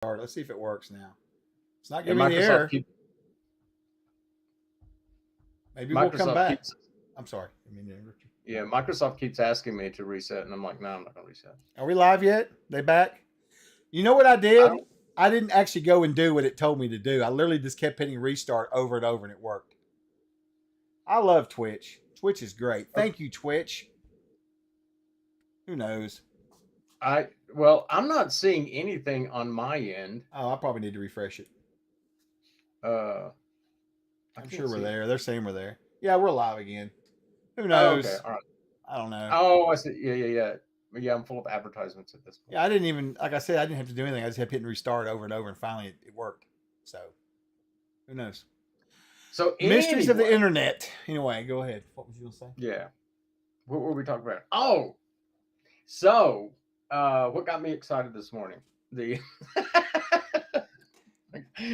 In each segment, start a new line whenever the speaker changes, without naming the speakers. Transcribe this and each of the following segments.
Let's see if it works now. It's not
Yeah,
giving me the
Microsoft
error.
keeps
Maybe we'll come
Microsoft
back.
keeps
I'm sorry. I mean, to interrupt you.
yeah, Microsoft keeps asking me to reset, and I'm like, no, I'm not gonna reset.
Are we live yet? They back? You know what I
I
did?
don't.
I didn't actually go and do what it told me to do. I literally just kept hitting restart over and over, and it worked. I love Twitch. Twitch is great.
Okay.
Thank you, Twitch. Who knows?
I'm not seeing anything on my end.
Oh, I probably need to refresh it.
Uh, I
I'm
can't
sure we're
see it.
there. They're saying we're there. Yeah, we're live again. Who
Oh, okay,
knows?
all right.
I don't know.
Oh, I see. Yeah, yeah, yeah. Yeah, I'm full of advertisements at this point.
Yeah, I didn't even, like I said, I didn't have to do anything. I just kept hitting restart over and over, and finally it worked. So, who knows?
So
Mysteries of the
anyway,
internet. Anyway, go ahead. What was you going to say?
yeah. What were we talking about? Oh, so what got me excited this morning? The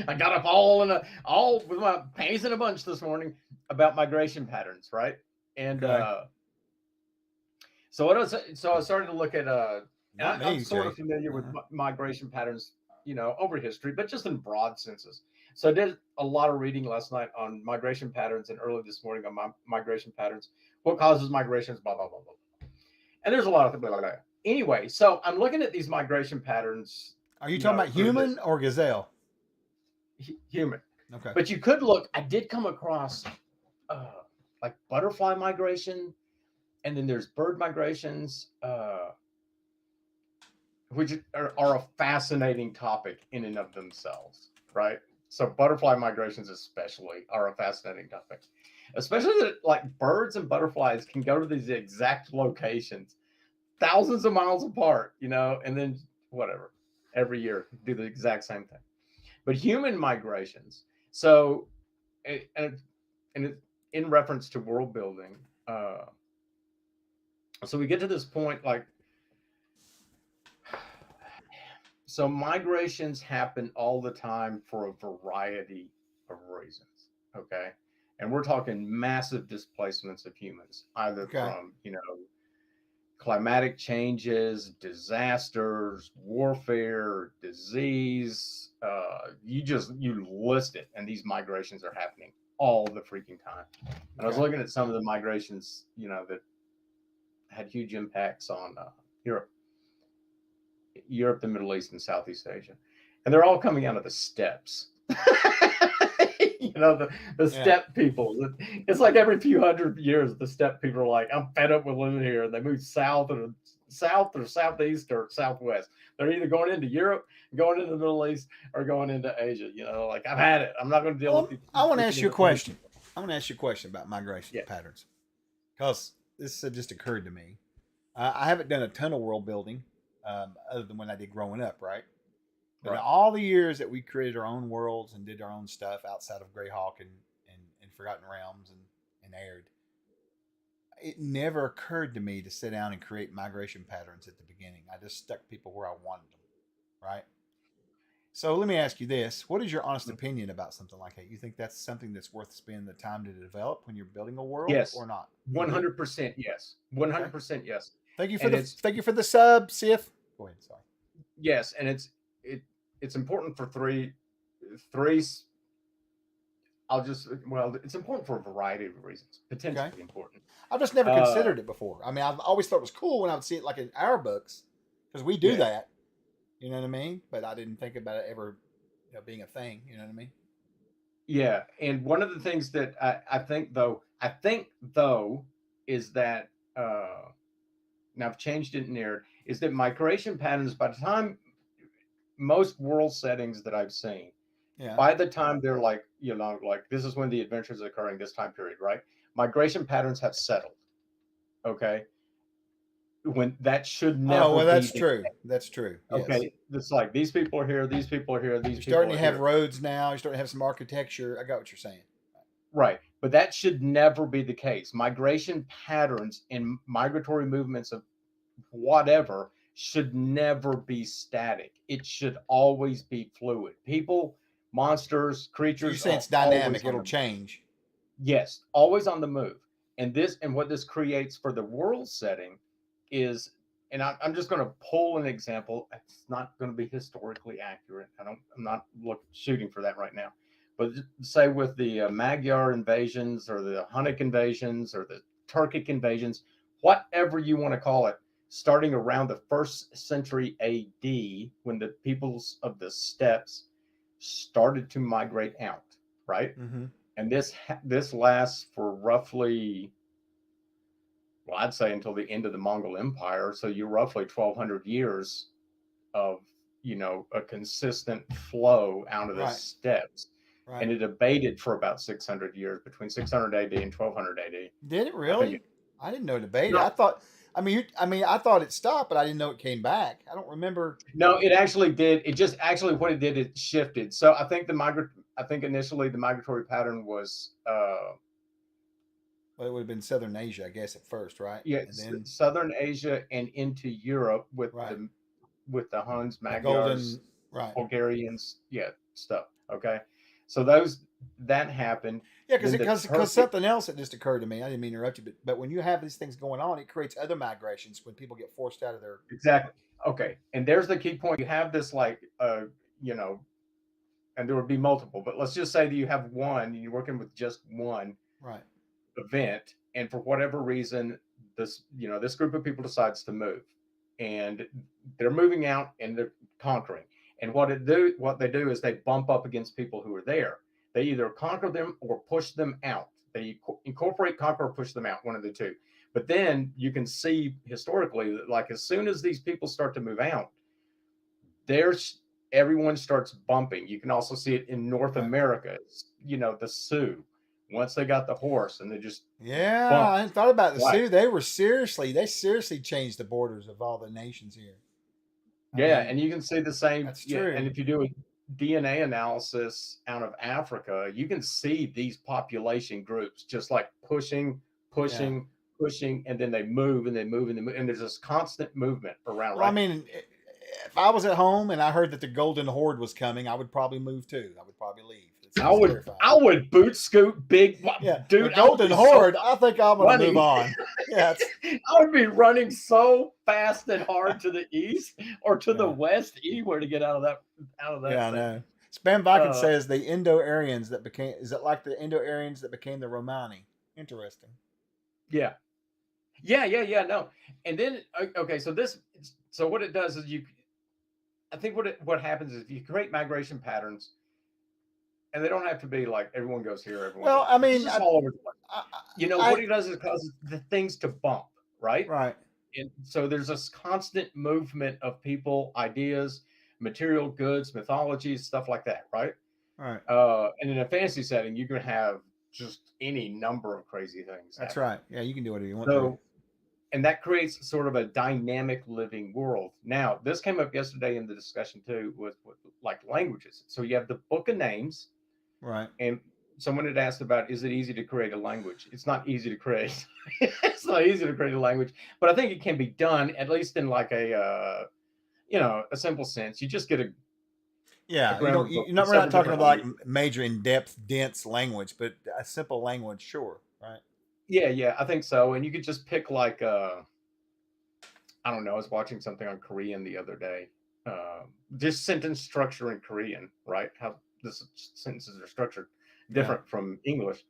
I got up all with my panties in a bunch this morning about migration patterns, right? And
Okay.
so I started to look at
Not
I'm
me,
sort of
Jay.
familiar with
Uh-huh.
migration patterns, over history, but just in broad senses. So I did a lot of reading last night on migration patterns and early this morning on migration patterns. What causes migrations? Blah blah blah blah. And there's a lot of blah, blah, blah. Anyway, so I'm looking at these migration patterns,
Are you talking about
through
human
this
or gazelle?
human.
Okay.
But you could look. I did come across uh, like butterfly migration, and then there's bird migrations, which are a fascinating topic in and of themselves, right? So butterfly migrations, especially, are a fascinating topic, especially that like birds and butterflies can go to these exact locations, thousands of miles apart, and then whatever every year do the exact same thing. But human migrations, so and and in reference to world building, uh, so we get to this point like so migrations happen all the time for a variety of reasons. Okay. And we're talking massive displacements of humans, either
Okay.
from, climatic changes, disasters, warfare, disease. You list it, and these migrations are happening all the freaking time. And I was
Okay.
looking at some of the migrations, that had huge impacts on Europe, the Middle East, and Southeast Asia, and they're all coming out of the steppes. The
Yeah.
steppe people. It's like every few hundred years, the steppe people are like, "I'm fed up with living here," and they move south or southeast or southwest. They're either going into Europe, going into the Middle East, or going into Asia. Like I've had it. I'm not going to deal with
Well,
the
I want to ask
freaking
you a
independent
question.
people.
I want to ask you a question about migration
Yeah,
patterns because this just occurred to me. I haven't done a ton of world building other than when I did growing up, right? But in
right.
all the years that we created our own worlds and did our own stuff outside of Greyhawk and Forgotten Realms and Aired, it never occurred to me to sit down and create migration patterns at the beginning. I just stuck people where I wanted them, right? So let me ask you this: what is your honest opinion about something like that? You think that's something that's worth spending the time to develop when you're building a world,
Yes,
or not? You
one
do?
hundred percent yes, one
Okay.
hundred percent yes,
Thank you for
and
the
it's
thank you for the sub, Sif. Go ahead. Sorry.
yes, and it's important for three. It's important for a variety of reasons,
Okay.
potentially important.
I've just never
Uh,
considered it before. I mean, I've always thought it was cool when I would see it like in our books because we do
yeah,
that. You know what I mean? But I didn't think about it ever, being a thing. You know what I mean?
yeah, and one of the things that I think though is that now I've changed it in there is that migration patterns by the time most world settings that I've seen
Yeah.
by the time they're like like this is when the adventure is occurring this time period, right? Migration patterns have settled. Okay, when that should
Oh
never
well,
be
that's
the
true. That's true. Yes.
okay. It's like these people are here, these people are here, these
You're
people
starting
are
to have
here.
roads now. You're starting to have some architecture. I got what you're saying.
Right. But that should never be the case. Migration patterns and migratory movements of whatever should never be static. It should always be fluid. People, monsters,
So you're
creatures
saying
are
it's
always
dynamic.
on
It'll
the move.
change.
Yes, always on the move. And what this creates for the world setting is and I'm just going to pull an example. It's not going to be historically accurate. I'm not shooting for that right now. But say with the Magyar invasions or the Hunnic invasions or the Turkic invasions, whatever you want to call it, starting around the first century AD, when the peoples of the steppes started to migrate out, right?
Mm-hmm.
And this lasts for roughly, well, I'd say until the end of the Mongol Empire. So you're roughly 1,200 years of, a consistent flow out of the
Right.
steppes.
Right.
And it abated for about 600 years, between 600 AD and 1200 AD.
Did it
I think
really?
it,
I didn't know it debated.
no,
I thought. I thought it stopped, but I didn't know it came back. I don't remember.
no, it actually did. It just actually what it did, it shifted. So I think initially the migratory pattern was
Well, it would have been Southern Asia, I guess, at first, right?
yeah,
And then
Southern Asia and into Europe
right,
with the Huns,
the
Magyars,
golden right.
Bulgarians, yeah, stuff. Okay, so those that happened.
Yeah,
Then the
because
Turkic,
something else that just occurred to me. I didn't mean to interrupt you, but when you have these things going on, it creates other migrations when people get forced out of their
exactly. Okay, and there's the key point. You have this like you know, and there would be multiple, but let's just say that you have one, and you're working with just one
right.
event, and for whatever reason, this group of people decides to move, and they're moving out and they're conquering. And what they do is they bump up against people who are there. They either conquer them or push them out. They incorporate, conquer, or push them out, one of the two. But then you can see historically that, like, as soon as these people start to move out, there's everyone starts bumping. You can also see it in North
Right.
America. The Sioux. Once they got the horse, and they just
Yeah,
bump.
I hadn't thought about the
Right.
Sioux. They seriously changed the borders of all the nations here. I
Yeah,
mean,
and you can see the same.
that's
Yeah, and
true.
if you do a DNA analysis out of Africa, you can see these population groups just like pushing,
Yeah.
pushing, pushing, and then they move and they move and they move, and there's this constant movement around,
Well, I
right?
mean, if I was at home and I heard that the Golden Horde was coming, I would probably move too. I would probably leave. It
I
sounds
would,
terrifying.
I would boot scoot big,
Yeah, the
dude. I would
Golden
be so
Horde. I think I'm going to move
running.
on. Yeah, it's
I would be running so fast and hard to the east or to the
yeah,
west, anywhere to get out of that
yeah. I
thing.
know. Spam Viking
Uh,
says the Indo-Aryans that became. Is it like the Indo-Aryans that became the Romani? Interesting.
yeah, yeah. No, and then okay, so what it does is I think what happens is you create migration patterns, and they don't have to be like everyone goes here, everyone
Well,
goes.
I
It's
mean,
just all over the place.
I,
What it does is it causes the things to bump, right?
right,
And so there's this constant movement of people, ideas, material goods, mythologies, stuff like that, right?
right.
And in a fantasy setting, you can have just any number of crazy things
That's
happening.
right. Yeah, you can do whatever you want to.
So, and that creates sort of a dynamic living world. Now, this came up yesterday in the discussion too with like languages. So you have the book of names,
Right.
and someone had asked about, is it easy to create a language? It's not easy to create. It's not easy to create a language, but I think it can be done, at least in like a simple sense. You just get a
Yeah, you
grammar
don't.
book
You're
with
not. We're not
several
talking
different
about like
languages.
major, in-depth, dense language, but a simple language, sure. Right.
Yeah, I think so. And you could just pick like I don't know. I was watching something on Korean the other day. Just sentence structure in Korean, right? How the sentences are structured,
Yeah.
different from English.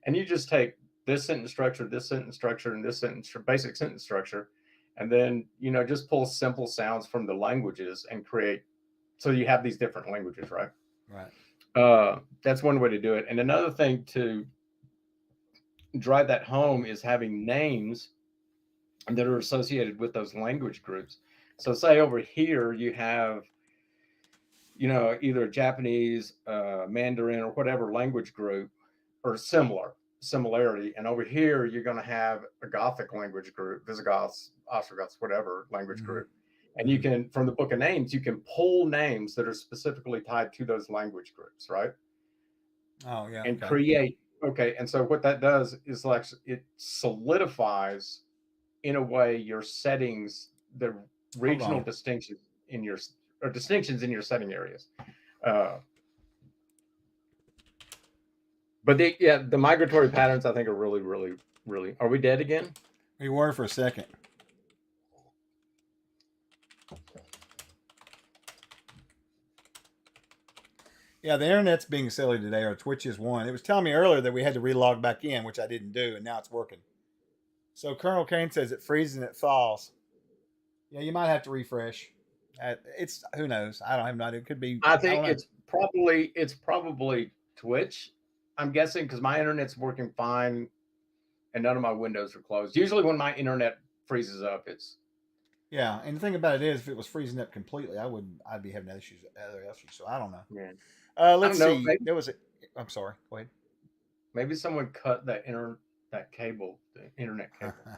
And you just take this sentence structure, this sentence structure, and this basic sentence structure, and then just pull simple sounds from the languages and create. So you have these different languages, right?
Right.
That's one way to do it. And another thing to drive that home is having names that are associated with those language groups. So, say over here you have, either Japanese, Mandarin, or whatever language group, or similarity, and over here you're going to have a Gothic language group, Visigoths, Ostrogoths, whatever language
Mm-hmm.
group, and you
Mm-hmm.
can, from the book of names, you can pull names that are specifically tied to those language groups, right?
Oh yeah.
And
Okay.
create. Okay, and so what that does is like it solidifies in a way your settings, the
Hold
regional
on.
distinctions in your or distinctions in your setting areas. Uh, but the migratory patterns I think are really, really, really. Are we dead again?
We were for a second. Yeah, the internet's being silly today, or Twitch is one. It was telling me earlier that we had to relog back in, which I didn't do, and now it's working. So Colonel Kane says it freezes and it thaws. Yeah, you might have to refresh. It's who knows? I don't have no idea. It could be.
I
I
think
don't know.
it's probably Twitch. I'm guessing because my internet's working fine and none of my windows are closed. Usually when my internet freezes up, it's
Yeah, and the thing about it is, if it was freezing up completely, I'd be having other issues. So I don't know.
yeah. I
Let's
don't know.
see.
Maybe
There was a. I'm sorry. Go
maybe someone cut that cable, the internet
ahead.
cable.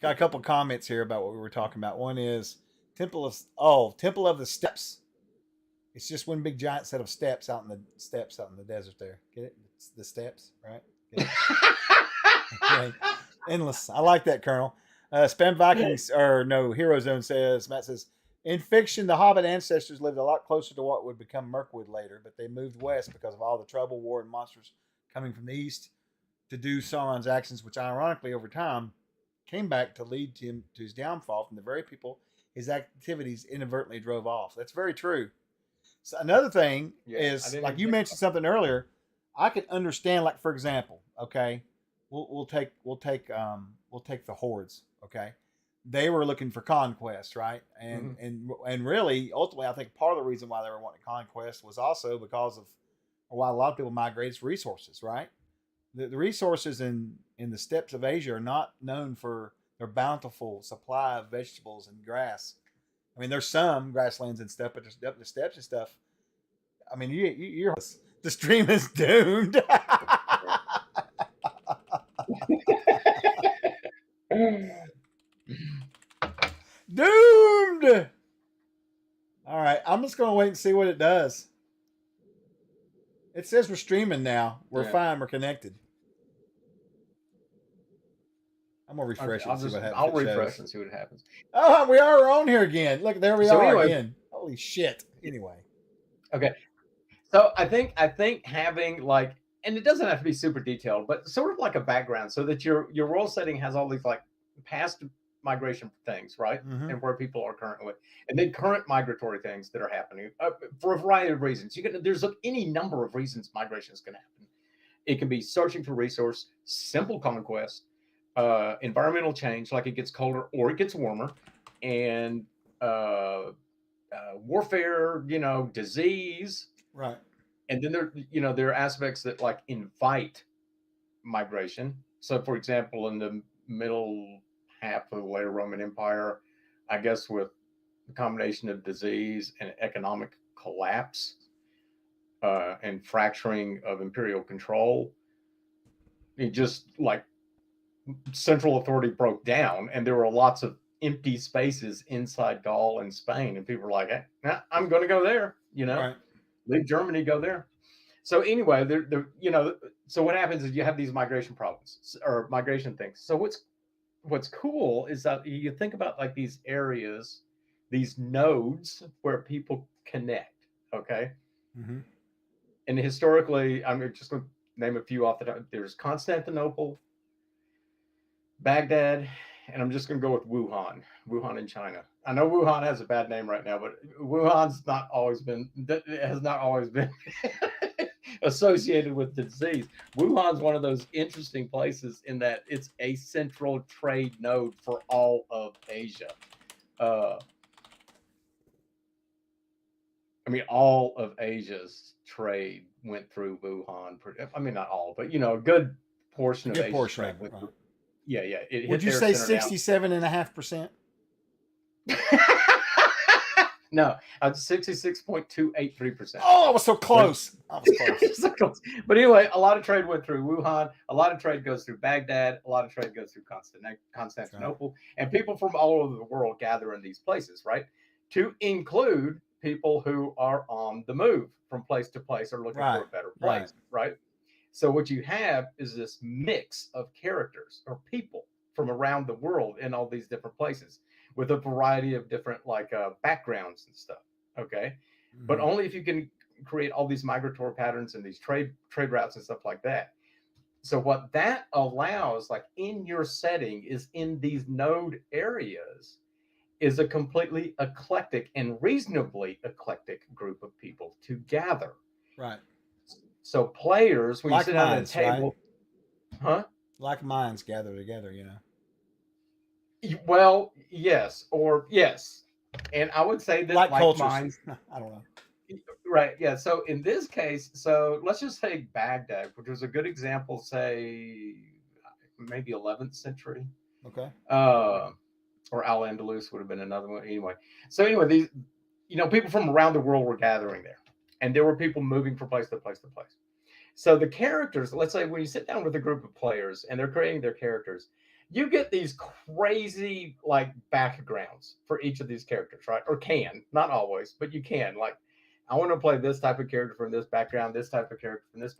Got a couple comments here about what we were talking about. One is Temple of the Steps. It's just one big giant set of steps out in the desert there. Get it? It's the steps, right? Get it? Okay. Endless. I like that, Colonel. Spam Vikings or no Hero Zone says Matt says in fiction the Hobbit ancestors lived a lot closer to what would become Mirkwood later, but they moved west because of all the trouble, war, and monsters coming from the east to do Sauron's actions, which ironically over time came back to lead to him to his downfall from the very people his activities inadvertently drove off. That's very true. So another thing
Yeah, I
is
didn't
like
even
you
think
mentioned something earlier. I could understand, like for example, okay, we'll take the hordes. Okay, they were looking for conquest, right?
about.
And really, ultimately, I think part of the reason why they were wanting conquest was also because of, or why a lot of people migrate is resources, right? The resources in the steppes of Asia are not known for their bountiful supply of vegetables and grass. I mean, there's some grasslands and stuff, but there's up the steppes and stuff. I mean, you're the stream is doomed. Doomed. All right, I'm just gonna wait and see what it does. It says we're streaming now. We're
Yeah.
fine. We're connected. I'm gonna
Okay,
refresh it and see what happens.
I'll
It
refresh
shows.
and see what happens.
Oh, we are on here again. Look, there we
So
are
anyway,
again. Holy shit. Anyway.
okay. So I think having like, and it doesn't have to be super detailed, but sort of like a background, so that your role setting has all these like past migration things, right,
Mm-hmm.
and where people are currently, and then current migratory things that are happening for a variety of reasons. There's any number of reasons migration is going to happen. It can be searching for resource, simple conquest, environmental change, like it gets colder or it gets warmer, and uh, warfare, disease,
Right.
and then there are aspects that like invite migration. So, for example, in the middle half of the later Roman Empire, I guess with the combination of disease and economic collapse and fracturing of imperial control, it just like central authority broke down, and there were lots of empty spaces inside Gaul and Spain, and people were like, nah, "I'm going to go there,"
Right.
leave Germany, go there. So anyway, so what happens is you have these migration problems or migration things. So what's cool is that you think about like these areas, these nodes where people connect. Okay,
Mm-hmm.
and historically, I'm just going to name a few off the top. There's Constantinople, Baghdad, and I'm just going to go with Wuhan in China. I know Wuhan has a bad name right now, but Wuhan's not always been it has not always been associated with the disease. Wuhan's one of those interesting places in that it's a central trade node for all of Asia. Uh, I mean, all of Asia's trade went through Wuhan. I mean, not all, but a good portion
A
of
good
Asia's
portion
trade
of it.
went
Right.
through. Yeah, it
Would
hit
you
their
say
center down.
67.5%?
No, 66.283%.
Oh, I was so close. I was close.
But anyway, a lot of trade went through Wuhan. A lot of trade goes through Baghdad. A lot of trade goes through Constantinople. And people from all over the world gather in these places, right? To include people who are on the move from place to place or looking for a better place, right? So what you have is this mix of characters or people from around the world in all these different places with a variety of different like backgrounds and stuff. Okay, but
Mm-hmm.
only if you can create all these migratory patterns and these trade routes and stuff like that. So what that allows, like in your setting, is in these node areas, is a completely eclectic and reasonably eclectic group of people to gather.
Right.
So players, when you
Like
sit down at a
minds, right?
table, huh?
Like minds gather together,
Well, yes, or yes, and I would say that
Like
like
cultures.
minds,
I don't know.
right? Yeah. So in this case, so let's just take Baghdad, which was a good example. Say maybe 11th century,
Okay.
uh, or Al Andalus would have been another one. Anyway, so anyway, these people from around the world were gathering there, and there were people moving from place to place to place. So the characters, let's say when you sit down with a group of players and they're creating their characters, you get these crazy like backgrounds for each of these characters, right? Or can, not always, but you can. Like, I want to play this type of character from this background, this type of character from this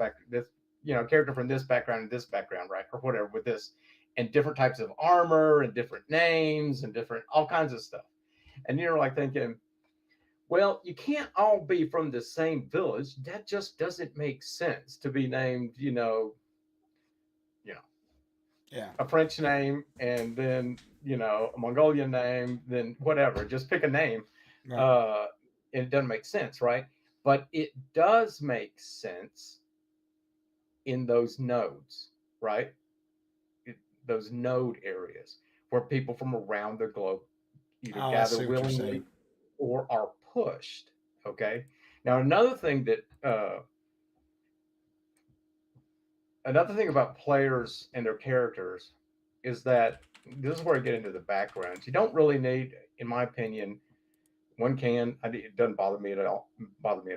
character from this background and this background, right? Or whatever with this, and different types of armor and different names and different all kinds of stuff. And you're like thinking, well, you can't all be from the same village. That just doesn't make sense to be named, you know,
Yeah.
a French name and then, a Mongolian name, then whatever. Just pick a name.
Right.
Uh, and it doesn't make sense, right? But it does make sense in those nodes, right? Those node areas where people from around the globe either
Oh, I
gather
see what you're
willingly
saying.
or are pushed. Okay. Now, another thing about players and their characters is that this is where I get into the backgrounds. You don't really need, in my opinion, it doesn't bother me at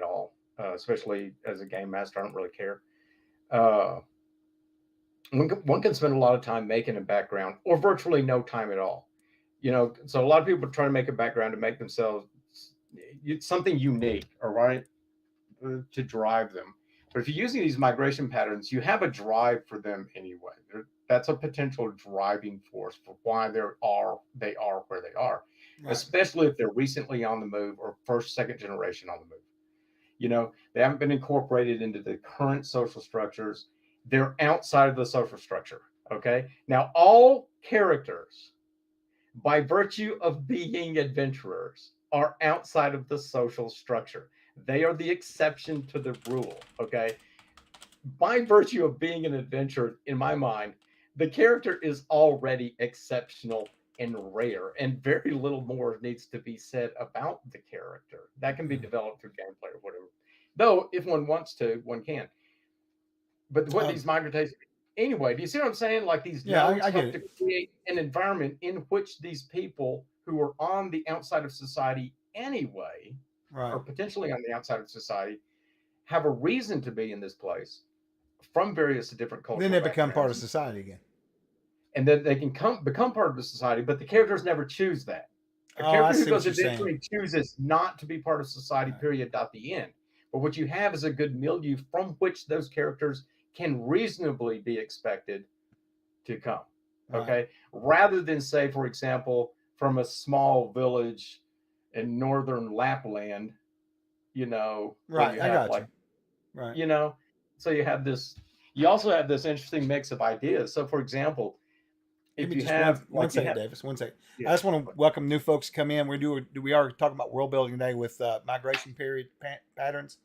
all. Especially as a game master, I don't really care. Uh, one can spend a lot of time making a background, or virtually no time at all. So a lot of people try to make a background to make themselves something unique, all right, to drive them. But if you're using these migration patterns, you have a drive for them anyway. That's a potential driving force for why they are where they are,
Right.
especially if they're recently on the move or first, second generation on the move. They haven't been incorporated into the current social structures. They're outside of the social structure. Okay. Now, all characters, by virtue of being adventurers, are outside of the social structure. They are the exception to the rule. Okay. By virtue of being an adventurer, in my mind, the character is already exceptional and rare, and very little more needs to be said about the character. That can be
Mm.
developed through gameplay or whatever. Though, if one wants to, one can. But what
Um,
these migrations, anyway, do you see what I'm saying? Like these
yeah,
nodes
I get
help
it.
to create an environment in which these people who are on the outside of society anyway,
Right.
or potentially on the outside of society, have a reason to be in this place from various different
Then
cultural
they become part of
backgrounds,
society again.
and then they can become part of the society. But the characters never choose that. A
Oh, I
character who
see what
goes
you're saying.
adventuring chooses not to be part of society.
Right.
Period. Dot. The end. But what you have is a good milieu from which those characters can reasonably be expected to come.
Right.
Okay, rather than say, for example, from a small village in northern Lapland, where
Right.
you
I
have
got
like
you. Right.
you know so you have this you also have this interesting mix of ideas. So for example,
Give
if
me
you
just one
have
one
like you
second,
have
Davis. 1 second.
yeah
I just want to welcome new folks to come in. We are talking about world building today with migration period patterns.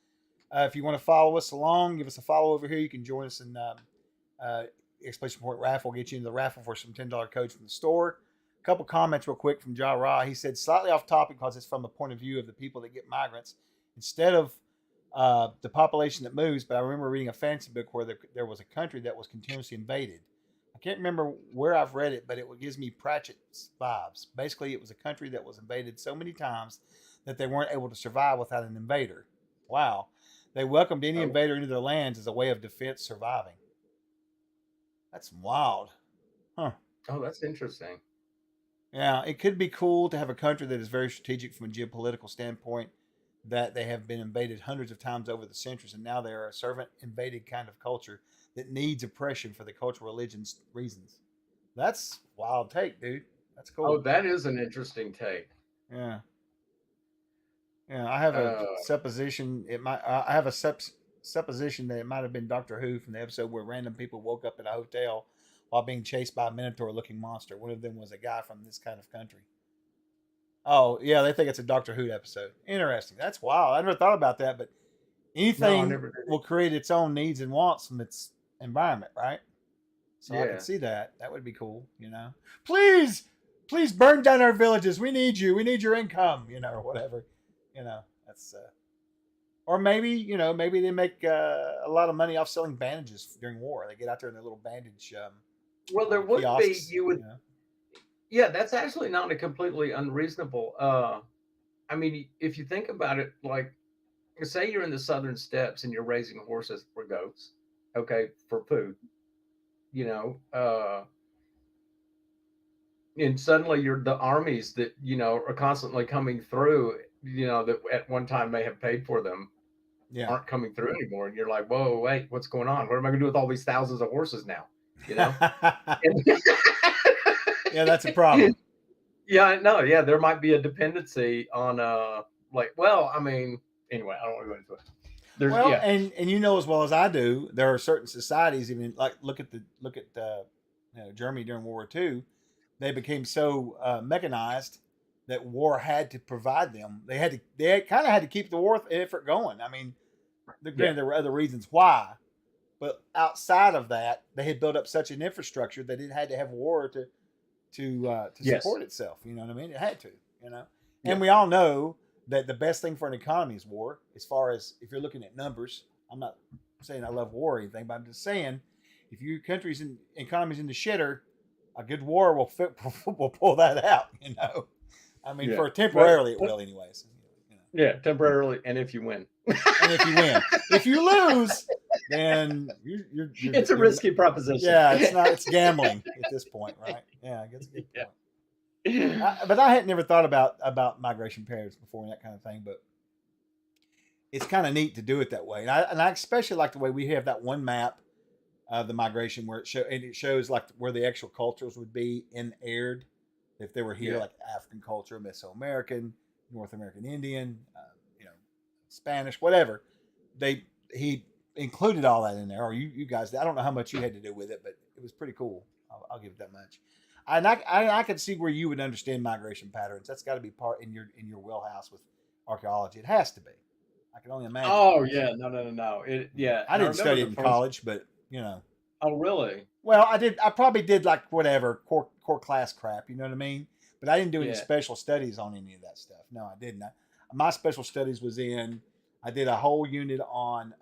If you want to follow us along, give us a follow over here. You can join us in uh, exclamation point raffle. Get you into the raffle for some $10 codes from the store. A couple comments real quick from Ja Ra. He said slightly off topic because it's from the point of view of the people that get migrants instead of the population that moves. But I remember reading a fantasy book where there was a country that was continuously invaded. I can't remember where I've read it, but it gives me Pratchett vibes. Basically, it was a country that was invaded so many times that they weren't able to survive without an invader. Wow. They welcomed any
oh,
invader into their lands as a way of defense surviving. That's wild. Huh.
oh that's interesting.
Yeah, it could be cool to have a country that is very strategic from a geopolitical standpoint, that they have been invaded hundreds of times over the centuries, and now they are a servant invaded kind of culture that needs oppression for the cultural religion's reasons. That's wild take, dude. That's
Oh,
cool.
that is an interesting take.
Yeah, yeah. I have a
uh
supposition. I have a supposition that it might have been Doctor Who from the episode where random people woke up in a hotel while being chased by a minotaur-looking monster. One of them was a guy from this kind of country. Oh, yeah, they think it's a Doctor Who episode. Interesting. That's wild. I never thought about that, but
No, I
anything
never did
will create its own needs and wants from its environment, right?
it.
So I could
Yeah.
see that. That would be cool, you know. Please, please burn down our villages. We need you. We need your income, you know, or whatever. You know, that's or maybe, you know, maybe they make a lot of money off selling bandages during war. They get out there in their little bandage
Well, there would be,
kiosks,
you
you
would,
know.
yeah, that's actually not a completely unreasonable. I mean, if you think about it, like, say you're in the southern steppes and you're raising horses for goats, okay, for food, you know, and suddenly you're the armies that, you know, are constantly coming through, you know, that at one time may have paid for them
Yeah.
aren't coming through anymore. And you're like, whoa, wait, what's going on? What am I going to do with all these thousands of horses now? You know? And
Yeah, that's a problem.
yeah, no, yeah, there might be a dependency on, like, well, I mean, anyway, I don't want to go into it. There's,
Well,
yeah,
and you know as well as I do, there are certain societies. Even like look at you know, Germany during World War II. They became so mechanized that war had to provide them. They kind of had to keep the war effort going. I mean,
yeah,
granted there were other reasons why, but outside of that, they had built up such an infrastructure that it had to have war to
yes,
support itself. You know what I mean? It had to. You know,
yeah,
and we all know that the best thing for an economy is war. As far as if you're looking at numbers, I'm not saying I love war or anything, but I'm just saying if your country's in economy's in the shitter, a good war will will pull that out. You know, I mean,
yeah.
for
But,
temporarily it will, anyways. You know,
yeah, temporarily, and if you win,
and if you win, if you lose, then
it's a risky proposition.
yeah, it's gambling at this point, right? Yeah, I guess a good point.
Yeah.
But I had never thought about migration periods before and that kind of thing. But it's kind of neat to do it that way, and I especially like the way we have that one map of the migration where it shows like where the actual cultures would be in aired if they were here,
Yeah.
like African culture, Mesoamerican, North American Indian, you know, Spanish, whatever. He included all that in there, or you guys. I don't know how much you had to do with it, but it was pretty cool. I'll give it that much. And I could see where you would understand migration patterns. That's got to be part in your wheelhouse with archaeology. It has to be. I can only imagine.
Oh yeah, no, no, no, no. It, yeah,
I
and I
didn't
remember
study
the
it in
first.
college, but you know.
Oh really?
Well, I did. I probably did like whatever core class crap. You know what I mean? But I didn't do any
Yeah.
special studies on any of that stuff. No, I didn't. My special studies was in. I did a whole unit on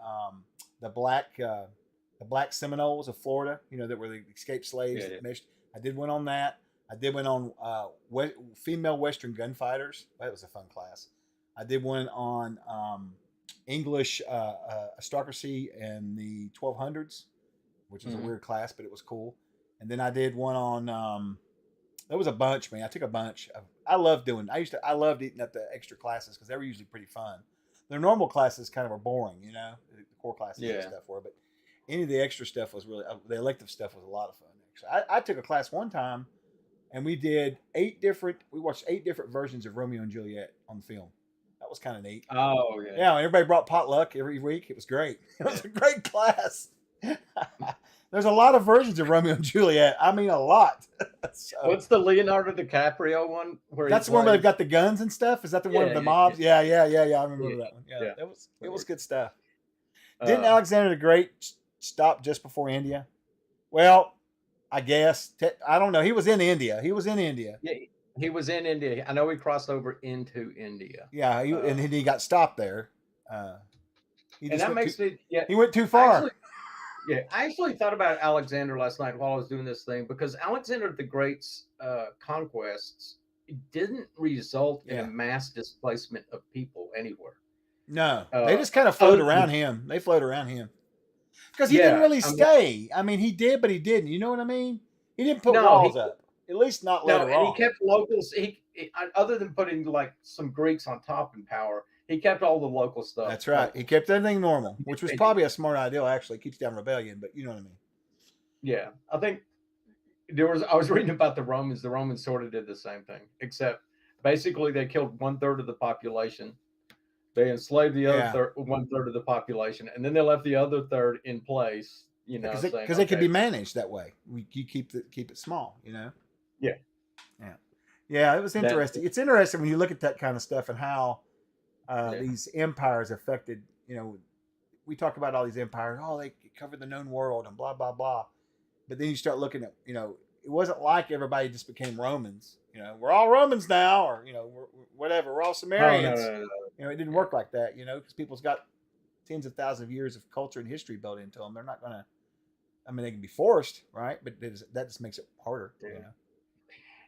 the black Seminoles of Florida. You know that were the escaped slaves.
Yeah, yeah.
I did one on that. I did one on female Western gunfighters. That was a fun class. I did one on English aristocracy in the 1200s, which was a
Mhm.
weird class, but it was cool. And then I did one on there was a bunch, man. I took a bunch. I loved doing. I loved eating up the extra classes because they were usually pretty fun. Their normal classes kind of are boring, you know. The core classes and
Yeah.
stuff were, but any of the extra stuff was really the elective stuff was a lot of fun. Actually, I took a class one time, and we did we watched 8 different versions of Romeo and Juliet on film. That was kind of neat.
Oh yeah.
Yeah, everybody brought potluck every week. It was great. It was
Yeah.
a great class. There's a lot of versions of Romeo and Juliet. I mean, a lot. So,
What's the Leonardo DiCaprio one where he
that's the one where they've
plays?
got the guns and stuff. Is that the one with
Yeah,
the
yeah, yeah,
mobs? Yeah, yeah. I remember
yeah,
that one. Yeah,
yeah.
it was good stuff. Didn't
Uh,
Alexander the Great stop just before India? Well, I guess I don't know. He was in India. He was in India.
yeah, he was in India. I know he crossed over into India.
Yeah, and then he got stopped there. He
And
just
that makes me, yeah.
he went too
I
far.
actually thought about Alexander last night while I was doing this thing because Alexander the Great's conquests didn't result in a
Yeah.
mass displacement of people anywhere.
No, they
Uh,
just kind of float
other
around
than,
him. They float around him because he didn't
yeah,
really
I mean,
stay. I mean, he did, but he didn't. You know what I mean? He didn't put
no,
walls up. At least not
no,
later
and he
on.
kept locals. Other than putting like some Greeks on top in power, he kept all the local stuff.
That's right. He kept everything normal, which was
Local.
probably a smart idea. Actually, keeps down rebellion, but you know what I mean.
Yeah, I think I was reading about the Romans. The Romans sort of did the same thing, except basically they killed 1/3 of the population. They enslaved the other
Yeah,
1/3 of the population, and then they left the other third in place. You know, saying,
because they could
okay,
be managed that way. You keep it small. You know.
yeah,
Yeah, yeah. It was
that,
interesting. It's interesting when you look at that kind of stuff and how
yeah,
these empires affected. You know, we talk about all these empires. Oh, they covered the known world and blah blah blah. But then you start looking at, it wasn't like everybody just became Romans. We're all Romans now, or we're whatever. We're all
Oh no,
Sumerians.
no, no, no.
It didn't
Yeah.
work like that. Because people's got tens of thousands of years of culture and history built into them. They're not gonna. I mean, they can be forced, right? But that just makes it harder.
Yeah.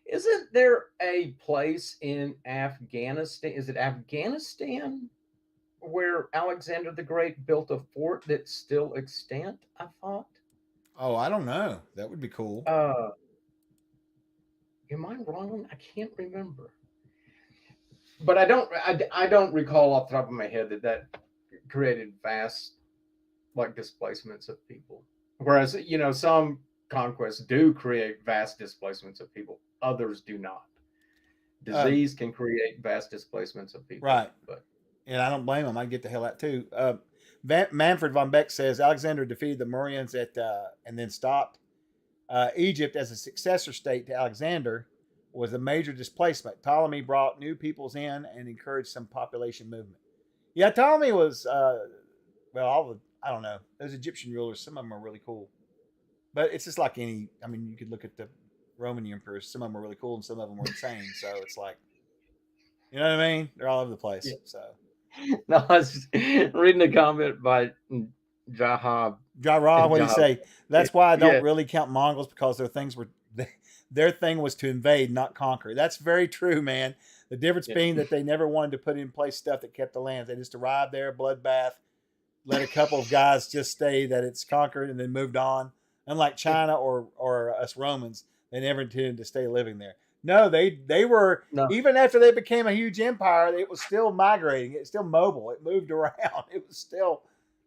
Isn't there a place in Afghanistan? Is it Afghanistan where Alexander the Great built a fort that's still extant? I thought.
Oh, I don't know. That would be cool.
Am I wrong? I can't remember. But I don't recall off the top of my head that created vast like displacements of people. Whereas some conquests do create vast displacements of people. Others do not. Disease can create vast displacements of people.
Right.
But
and I don't blame them. I'd get the hell out too. Manfred von Beck says Alexander defeated the Mauryans and then stopped. Egypt as a successor state to Alexander was a major displacement. Ptolemy brought new peoples in and encouraged some population movement. Yeah, Ptolemy was, I don't know. Those Egyptian rulers, some of them are really cool. But it's just like you could look at the Roman emperors. Some of them were really cool and some of them were insane. So it's like, you know what I mean? They're all over the place. Yeah. So.
No, I was just reading a comment by Jahab.
What do you say? That's why I don't really count Mongols, because their thing was to invade, not conquer. That's very true, man. The difference being that they never wanted to put in place stuff that kept the lands. They just arrived there, bloodbath, let a couple of guys just stay that it's conquered, and then moved on. Unlike China or us Romans, they never intended to stay living there. No, they were, even after they became a huge empire, it was still migrating. It was still mobile. It moved around. It was still,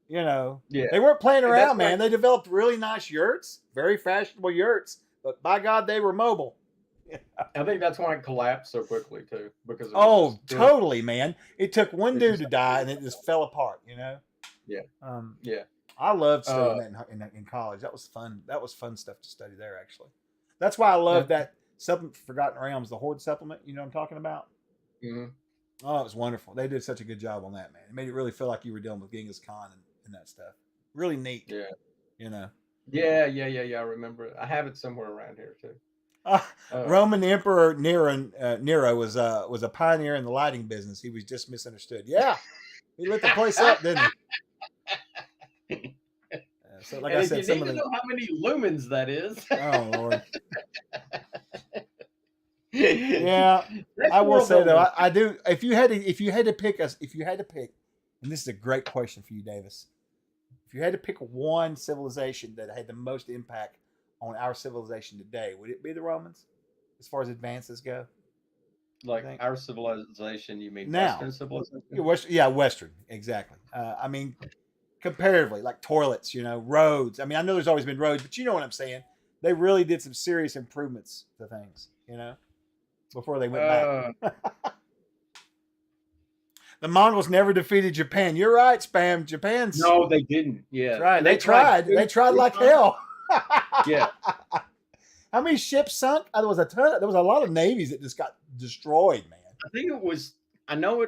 they weren't playing around, man. They developed really nice yurts, very fashionable yurts, but by God, they were mobile.
I think that's why it collapsed so quickly too. Because
totally, man. It took one dude to die, and it just fell apart.
Yeah.
Yeah. I loved studying that in college. That was fun. That was fun stuff to study there, actually. That's why I love that supplement for Forgotten Realms, the Horde supplement. You know what I'm talking about?
Mm-hmm.
Oh, it was wonderful. They did such a good job on that, man. It made it really feel like you were dealing with Genghis Khan and that stuff. Really neat.
Yeah.
Yeah,
I remember it. I have it somewhere around here too.
Roman Emperor Nero was a pioneer in the lighting business. He was just misunderstood. Yeah, he lit the place up, didn't he? So, like I said,
you need to know how many lumens that is.
Oh Lord. Yeah, I will say though, I do. If you had to pick, and this is a great question for you, Davis. If you had to pick one civilization that had the most impact on our civilization today, would it be the Romans, as far as advances go?
Like our civilization, you mean
now,
Western civilization?
Western, exactly. I mean, comparatively, like toilets, roads. I mean, I know there's always been roads, but you know what I'm saying. They really did some serious improvements to things, before they went back. The Mongols never defeated Japan. You're right, Spam. Japan's
no, they didn't. Yeah,
that's right. They tried. They tried like hell.
Yeah.
How many ships sunk? There was a ton. There was a lot of navies that just got destroyed, man.
I think it was. I know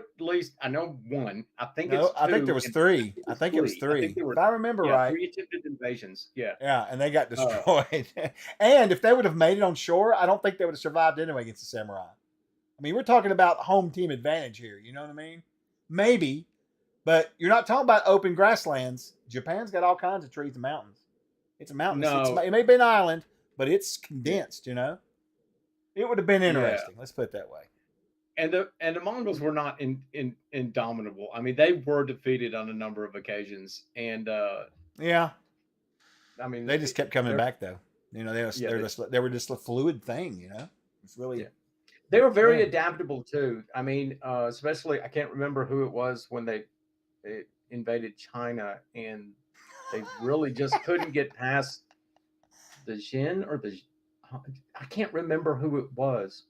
one. I think it's two.
I think there was three. I think it was three. If I remember right.
3 attempted invasions. Yeah.
Yeah, and they got destroyed. And if they would have made it on shore, I don't think they would have survived anyway against the samurai. I mean, we're talking about home team advantage here. You know what I mean? Maybe, but you're not talking about open grasslands. Japan's got all kinds of trees and mountains. It's a mountain.
No.
It may be an island, but it's condensed. It would have been interesting. Let's put it that way.
And the Mongols were not indomitable. I mean, they were defeated on a number of occasions, and
yeah,
I mean,
they just kept coming back though. They were just a fluid thing. It's really.
Yeah. They were very adaptable too. I mean, especially I can't remember who it was when they invaded China, and they really just couldn't get past the Jin or I can't remember who it was.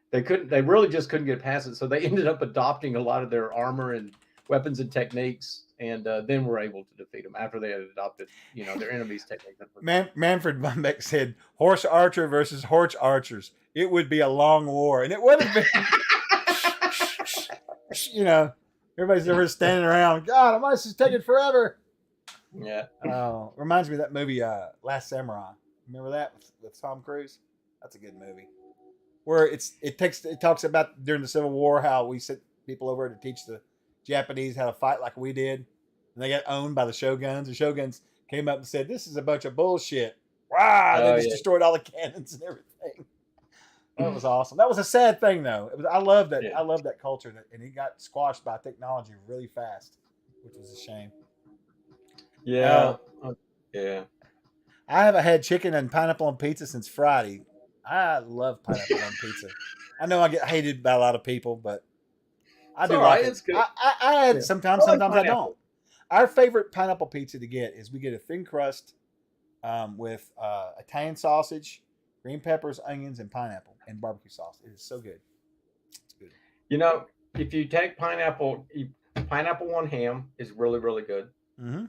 They really just couldn't get past it. So they ended up adopting a lot of their armor and weapons and techniques, and then were able to defeat them after they had adopted, their enemy's techniques.
Manfred von Beck said, "Horse archer versus horse archers. It would be a long war," and it would have been. Everybody's ever standing around. God, I must have taken forever.
Yeah.
Reminds me of that movie, Last Samurai. Remember that with Tom Cruise? That's a good movie. Where it talks about during the Civil War how we sent people over to teach the Japanese how to fight like we did, and they got owned by the shoguns. The shoguns came up and said, "This is a bunch of bullshit." Wow! They
Oh
just
yeah.
destroyed all the cannons and everything. That was awesome. That was a sad thing though. It was. I love that.
Yeah.
I love that culture, and it got squashed by technology really fast, which was a shame.
Yeah.
Now,
Yeah.
I haven't had chicken and pineapple on pizza since Friday. I love pineapple on pizza. I know I get hated by a lot of people, but I
It's
do
all
like
right.
it.
It's good.
I add
Yeah.
sometimes,
I like
sometimes I don't.
pineapple.
Our favorite pineapple pizza to get is we get a thin crust with Italian sausage, green peppers, onions, and pineapple and barbecue sauce. It is so good. It's good.
You know, if you take pineapple on ham is really, really good.
Mm-hmm.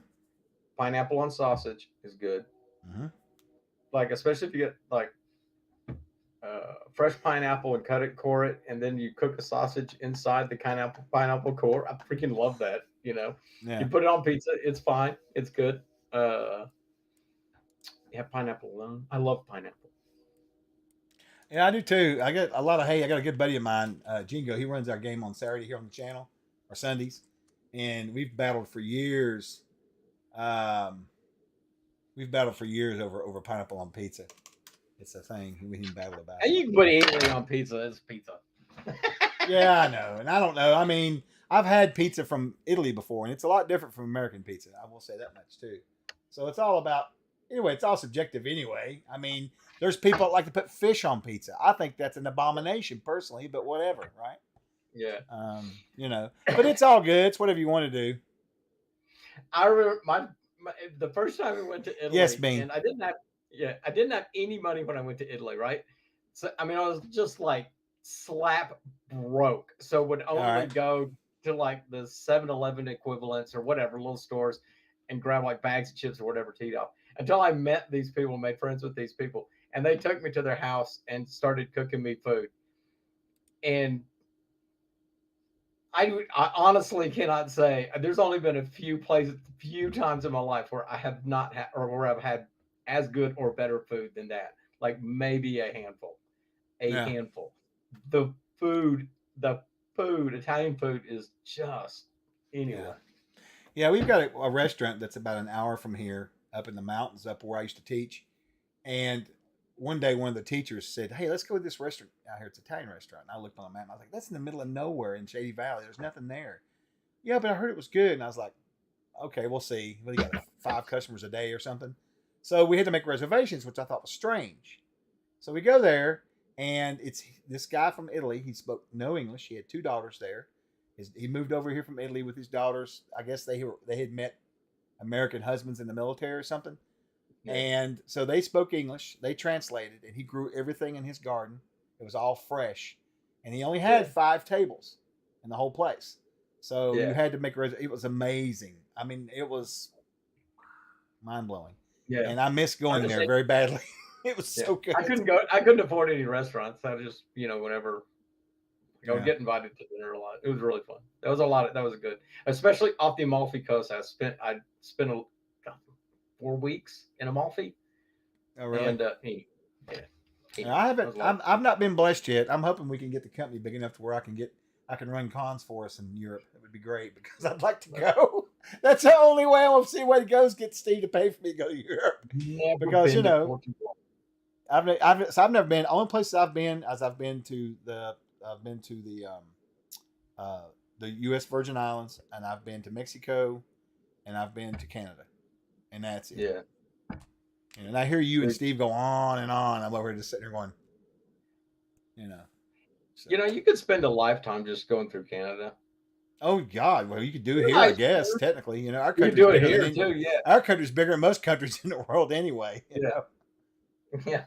Pineapple on sausage is good.
Mm-hmm.
Like, especially if you get like fresh pineapple and core it, and then you cook a sausage inside the pineapple core. I freaking love that.
Yeah.
You put it on pizza, it's fine, it's good. Uh, yeah, pineapple alone. I love pineapple.
Yeah, I do too. I got a lot of hate. I got a good buddy of mine, Jingo. He runs our game on Saturday here on the channel or Sundays, and Um, we've battled for years over pineapple on pizza. It's a thing we can battle about
And
it.
you can put anything on pizza. It's pizza.
Yeah, I know, and I don't know. I mean, I've had pizza from Italy before, and it's a lot different from American pizza. I will say that much too. So it's all about anyway. It's all subjective anyway. I mean, there's people that like to put fish on pizza. I think that's an abomination personally, but whatever, right?
Yeah.
But it's all good. It's whatever you want to do.
I remember the first time we went to
Yes,
Italy,
Bean.
and I didn't have any money when I went to Italy, right? So I mean, I was just like slap broke, so would
All
only
right.
go to like the 7-Eleven equivalents or whatever little stores and grab like bags of chips or whatever to eat off. Until I met these people, made friends with these people, and they took me to their house and started cooking me food. And I honestly cannot say. There's only been a few times in my life where I have not had, or where I've had as good or better food than that. Like maybe a handful, a
Yeah.
handful. The the food, Italian food is just
Yeah.
anyway.
Yeah, we've got a restaurant that's about an hour from here, up in the mountains, up where I used to teach. And one day, one of the teachers said, "Hey, let's go to this restaurant out here. It's an Italian restaurant." And I looked on the map. And I was like, "That's in the middle of nowhere in Shady Valley. There's nothing there." Yeah, but I heard it was good. And I was like, "Okay, we'll see." What do you got? Like 5 customers a day or something. So we had to make reservations, which I thought was strange. So we go there, and it's this guy from Italy. He spoke no English. He had 2 daughters there. He moved over here from Italy with his daughters. I guess they had met American husbands in the military or something.
Yeah,
And so they spoke English. They translated, and he grew everything in his garden. It was all fresh, and he only had
yeah,
5 tables in the whole place. So you
yeah,
had to make it was amazing. I mean, it was mind blowing,
yeah.
and I miss
I
going there
understand.
very badly. It was
Yeah,
so good.
I couldn't go. I couldn't afford any restaurants. I just whenever like I would
Yeah,
get invited to dinner a lot. It was really fun. That was a lot. That was good, especially off the Amalfi Coast. I spent 4 weeks in Amalfi,
oh really?
and yeah,
Yeah,
anyway,
I
that
haven't.
was a lot.
I've not been blessed yet. I'm hoping we can get the company big enough to where I can run cons for us in Europe. That would be great because I'd like to go. That's the only way I will see where it goes. Get Steve to pay for me to go to Europe
Never
because
been to Portugal.
I've never been. Only places I've been as I've been to uh, the U.S. Virgin Islands, and I've been to Mexico, and I've been to Canada, and that's it.
Yeah,
And I hear you and Steve go on and on. I'm over here just sitting there going, you know. So,
you could spend a lifetime just going through Canada.
oh God, well you could do it here, I
Nice.
guess. Technically, our
You could
country's
do it
bigger than
here too. Yeah,
our country's bigger than most countries in the world anyway.
yeah, yeah.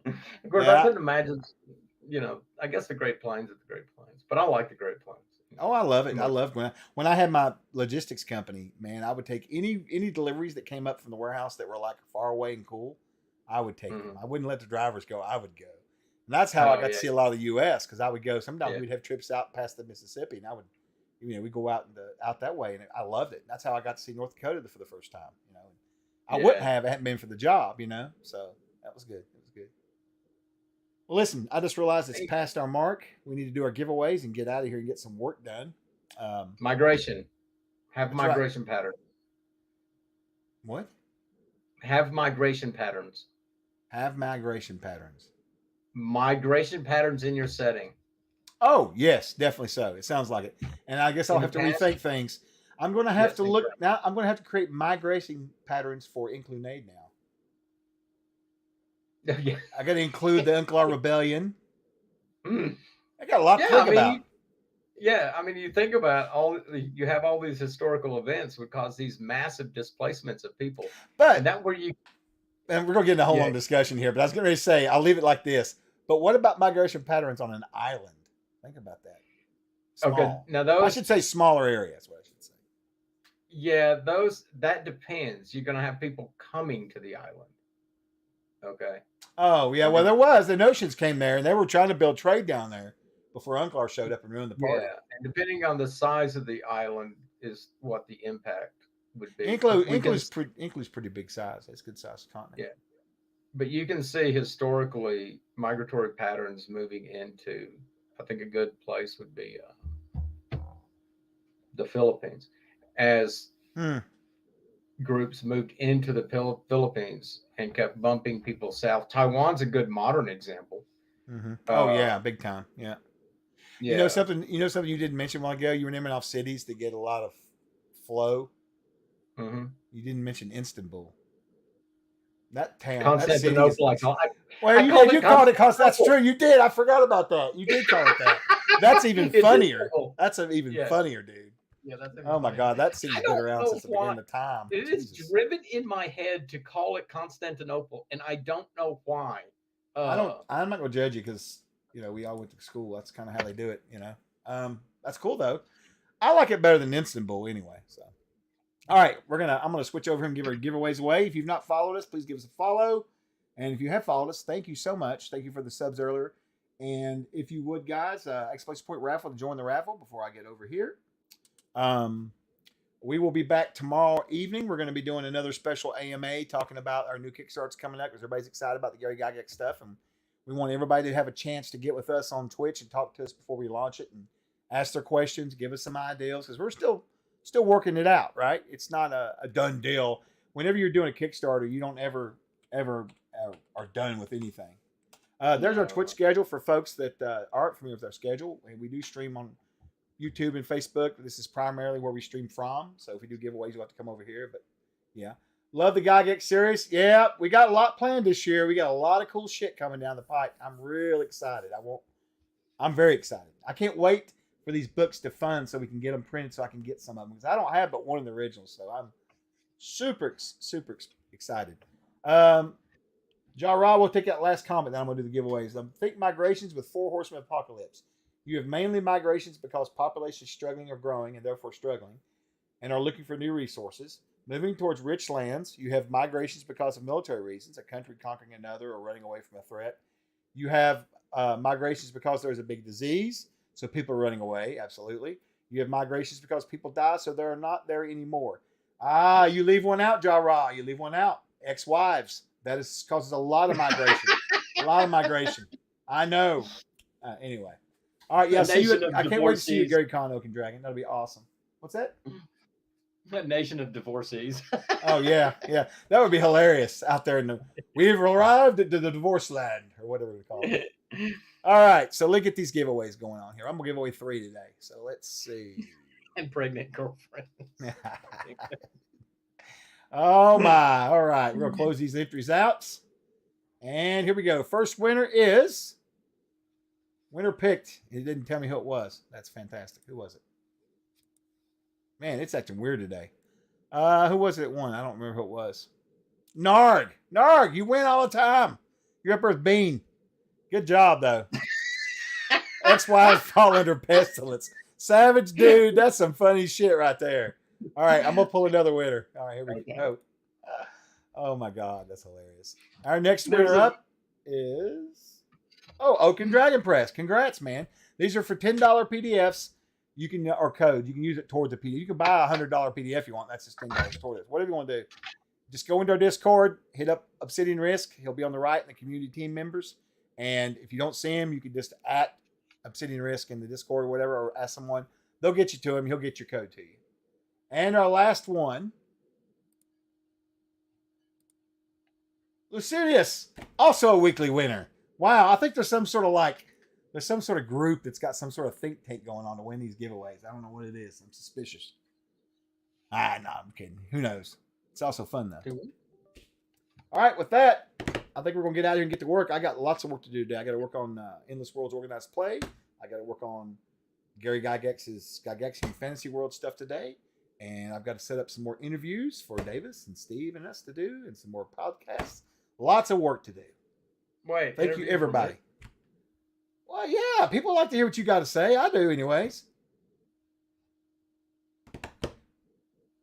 Of course, I
Yeah.
couldn't imagine. I guess the Great Plains are the Great Plains, but I like the Great Plains.
Oh, I love it. I
Much.
loved when I had my logistics company. Man, I would take any deliveries that came up from the warehouse that were like far away and cool. I would take them. I wouldn't let the drivers go. I would go. And that's how I
Oh
got to
yeah,
see a lot of the U.S. because I would go. Sometimes
yeah,
we'd have trips out past the Mississippi, and I would we go out that way, and I loved it. That's how I got to see North Dakota for the first time. I
Yeah.
wouldn't have, it hadn't been for the job. So that was good. It was good. Well, listen, I just realized it's past our mark. We need to do our giveaways and get out of here and get some work done.
Migration. Have
That's right.
migration patterns.
What?
Have migration patterns.
Have migration patterns.
Migration patterns in your setting.
Oh, yes, definitely so. It sounds like it. And I guess I'll have to rethink things. I'm going to have to look now. I'm going to have to create migration patterns for Inclunade now.
Yeah.
I got to include the Uncle Rebellion.
Mm.
I got a lot to think about.
You think about you have all these historical events would cause these massive displacements of people.
But
and that where you
and we're going to get in a whole long discussion here, but I was going to say, I'll leave it like this. But what about migration patterns on an island? Think about that. Small.
Okay. Now
I should say smaller areas, what I should say.
Yeah, that depends. You're going to have people coming to the island. Okay.
Oh, yeah. Well, there was. The Notions came there, and they were trying to build trade down there before Unclar showed up and ruined the party.
Yeah, and depending on the size of the island is what the impact would be.
Inklu's pretty big size. It's a good size continent.
Yeah. But you can see historically migratory patterns moving into, I think a good place would be the Philippines. As groups moved into the Philippines and kept bumping people south. Taiwan's a good modern example.
Mm-hmm. Oh yeah, big time. Yeah.
Yeah.
You know something you didn't mention a while ago? You were naming off cities that get a lot of flow.
Mm-hmm.
You didn't mention Istanbul. That town,
Constantinople.
You called it Constantinople. That's true. You did. I forgot about that. You did call it that. That's even funnier. That's even funnier, dude.
Yeah, that's
oh my God, that city's been around since the beginning of time.
It is driven in my head to call it Constantinople, and I don't know why.
I'm not going to judge you because we all went to school. That's kind of how they do it. That's cool though. I like it better than Istanbul anyway. So, all right, I'm gonna switch over and give our giveaways away. If you've not followed us, please give us a follow. And if you have followed us, thank you so much. Thank you for the subs earlier. And if you would, guys, exclamation point raffle to join the raffle before I get over here. We will be back tomorrow evening. We're going to be doing another special AMA talking about our new Kickstarts coming up because everybody's excited about the Gary Gygax stuff. And we want everybody to have a chance to get with us on Twitch and talk to us before we launch it and ask their questions, give us some ideas because we're still working it out, right? It's not a done deal. Whenever you're doing a Kickstarter, you don't ever are done with anything. There's our Twitch schedule for folks that aren't familiar with our schedule. And we do stream on YouTube and Facebook. This is primarily where we stream from. So if we do giveaways, you'll have to come over here. But yeah, love the Gygax series. Yeah, we got a lot planned this year. We got a lot of cool shit coming down the pipe. I'm real excited. I'm very excited. I can't wait for these books to fund so we can get them printed so I can get some of them because I don't have but one of the originals. So I'm super excited. Ja Ra will take that last comment. Then I'm going to do the giveaways. Think migrations with 4 Horsemen Apocalypse. You have mainly migrations because population is struggling or growing and therefore struggling and are looking for new resources. Moving towards rich lands, you have migrations because of military reasons, a country conquering another or running away from a threat. You have migrations because there's a big disease, so people are running away, absolutely. You have migrations because people die, so they're not there anymore. You leave one out, Ja Ra. You leave one out. Ex-wives. That causes a lot of migration. I know. Anyway. All right, yeah. I can't wait to see you, Gary Con, Oak and Dragon. That'll be awesome. What's that?
A nation of divorcees.
Oh yeah. That would be hilarious out there. We've arrived at the divorce land, or whatever we call it. All right, so let's get these giveaways going on here. I'm gonna give away 3 today. So let's see.
And pregnant girlfriends.
Oh my! All right, we're gonna close these entries out, and here we go. First winner is. Winner picked. It didn't tell me who it was. That's fantastic. Who was it? Man, it's acting weird today. Who was it that won? I don't remember who it was. Narg, you win all the time. You're up there with Bean. Good job, though. Ex-wives fall under pestilence. Savage dude, that's some funny shit right there. All right, I'm going to pull another winner. All right, here we go. Oh, my God, that's hilarious. Our next winner up is... Oak and Dragon Press. Congrats, man. These are for $10 PDFs. You can, or code, you can use it towards the PDF. You can buy $100 PDF you want. That's just $10 toward it. Whatever you want to do. Just go into our Discord, hit up Obsidian Risk. He'll be on the right in the community team members. And if you don't see him, you can just at Obsidian Risk in the Discord or whatever, or ask someone. They'll get you to him. He'll get your code to you. And our last one, Lucilius, also a weekly winner. Wow, I think there's some sort of group that's got some sort of think tank going on to win these giveaways. I don't know what it is. I'm suspicious. No, I'm kidding. Who knows? It's also fun though. All right, with that, I think we're gonna get out here and get to work. I got lots of work to do today. I got to work on Endless Worlds Organized Play. I got to work on Gary Gygax's Gygaxian Fantasy World stuff today. And I've got to set up some more interviews for Davis and Steve and us to do, and some more podcasts. Lots of work to do.
Wait,
thank you, everybody. Well, yeah, people like to hear what you got to say. I do, anyways.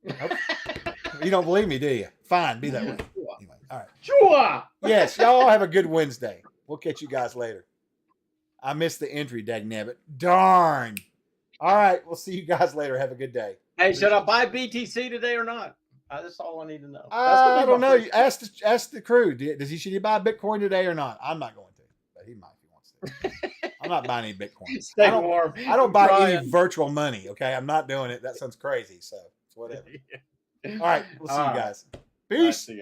You don't believe me, do you? Fine, be that way. Anyway, all right.
Sure.
Yes, y'all have a good Wednesday. We'll catch you guys later. I missed the entry, dagnabbit. Darn. All right, we'll see you guys later. Have a good day.
Hey, should I buy BTC today or not? That's all I need to know.
I don't know. Ask the crew. Should he buy Bitcoin today or not? I'm not going to, but he might if he wants to. I'm not buying any Bitcoin.
Stay warm.
I don't buy any virtual money. Okay, I'm not doing it. That sounds crazy. So it's whatever. All right, we'll see you guys. Peace.